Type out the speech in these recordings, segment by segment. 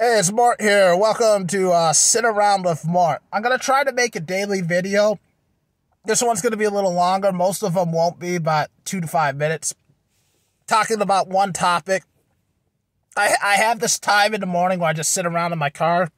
Hey, it's Mort here. Welcome to Sit Around with Mort. I'm going to try to make a daily video. This one's going to be a little longer. Most of them won't be, about 2 to 5 minutes. Talking about one topic. I have this time in the morning where I just sit around in my car.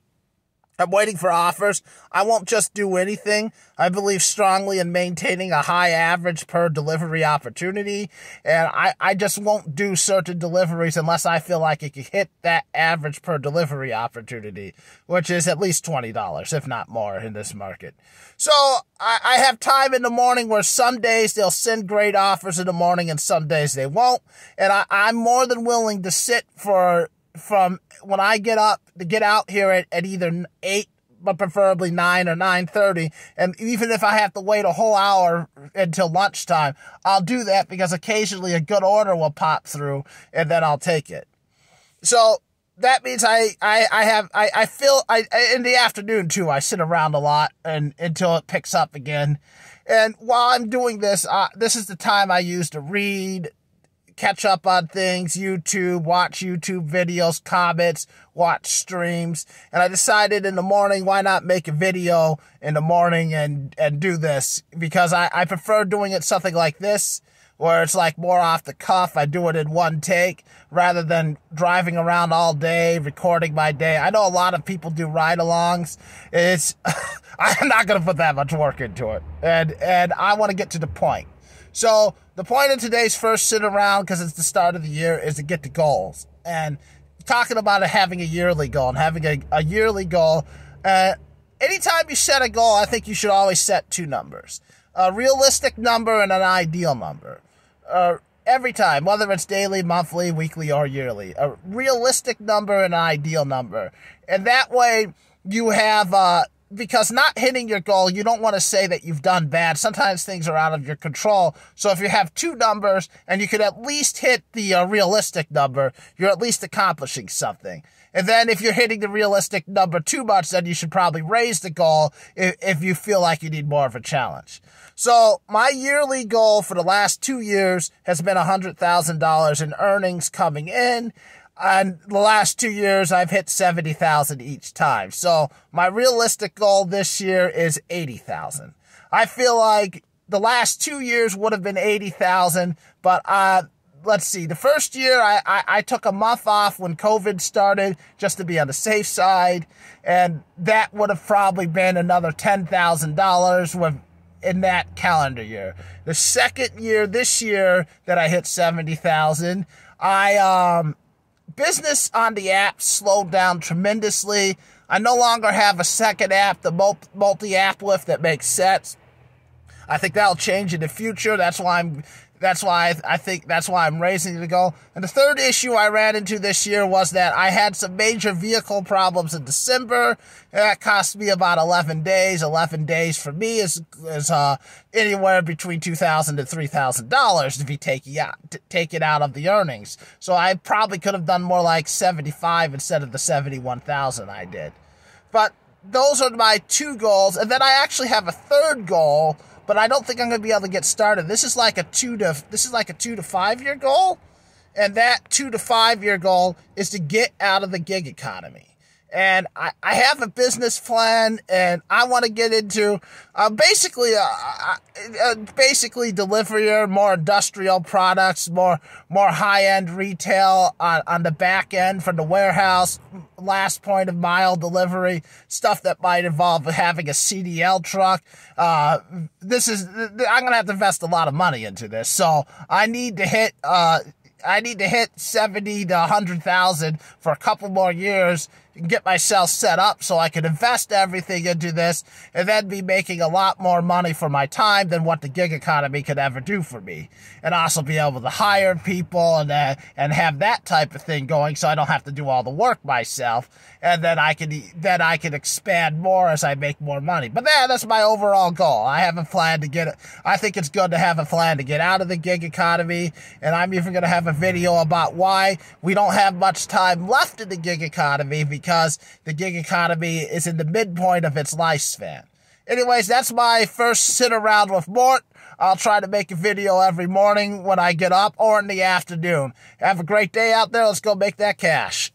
I'm waiting for offers. I won't just do anything. I believe strongly in maintaining a high average per delivery opportunity, and I just won't do certain deliveries unless I feel like it can hit that average per delivery opportunity, which is at least $20, if not more, in this market. So I have time in the morning where some days they'll send great offers in the morning and some days they won't, and I'm more than willing to sit from when I get up to get out here at either 8, but preferably 9 or 9:30. And even if I have to wait a whole hour until lunchtime, I'll do that because occasionally a good order will pop through and then I'll take it. So that means I feel in the afternoon too, I sit around a lot and until it picks up again. And while I'm doing this, this is the time I use to read, catch up on things, YouTube, watch YouTube videos, comments, watch streams. And I decided in the morning, why not make a video in the morning and do this? Because I prefer doing it something like this, where it's like more off the cuff. I do it in one take rather than driving around all day, recording my day. I know a lot of people do ride-alongs. I'm not going to put that much work into it. And I want to get to the point. So the point of today's first sit around, because it's the start of the year, is to get to goals. And talking about having a yearly goal and having a yearly goal, anytime you set a goal, I think you should always set two numbers. A realistic number and an ideal number. Every time, whether it's daily, monthly, weekly, or yearly. A realistic number and an ideal number. And that way you have because not hitting your goal, you don't want to say that you've done bad. Sometimes things are out of your control. So if you have two numbers and you could at least hit the realistic number, you're at least accomplishing something. And then if you're hitting the realistic number too much, then you should probably raise the goal if you feel like you need more of a challenge. So my yearly goal for the last 2 years has been $100,000 in earnings coming in. And the last 2 years, I've hit 70,000 each time. So my realistic goal this year is 80,000. I feel like the last 2 years would have been 80,000, but let's see. The first year, I took a month off when COVID started just to be on the safe side, and that would have probably been another $10,000 in that calendar year. The second year, this year, that I hit 70,000, business on the app slowed down tremendously. I no longer have a second app, the multi-app lift that makes sense. I think that'll change in the future. That's why I'm raising the goal. And the third issue I ran into this year was that I had some major vehicle problems in December. That cost me about 11 days. 11 days for me is anywhere between $2,000 to $3,000 if you take it out of the earnings. So I probably could have done more like 75 instead of the 71,000 I did. But those are my two goals. And then I actually have a third goal, but I don't think I'm going to be able to get started. This is like a 2 to 5 year goal. And that 2 to 5 year goal is to get out of the gig economy. And I have a business plan, and I want to get into basically delivery, more industrial products, more high-end retail on the back end from the warehouse, last point of mile delivery, stuff that might involve having a CDL truck. I'm going to have to invest a lot of money into this, so I need to hit 70 to 100,000 for a couple more years and get myself set up so I can invest everything into this and then be making a lot more money for my time than what the gig economy could ever do for me. And also be able to hire people and have that type of thing going so I don't have to do all the work myself. And then I can expand more as I make more money. But that's my overall goal. I have a plan to get it. I think it's good to have a plan to get out of the gig economy. And I'm even going to have a video about why we don't have much time left in the gig economy, because the gig economy is in the midpoint of its lifespan. Anyways, that's my first sit around with Mort. I'll try to make a video every morning when I get up or in the afternoon. Have a great day out there. Let's go make that cash.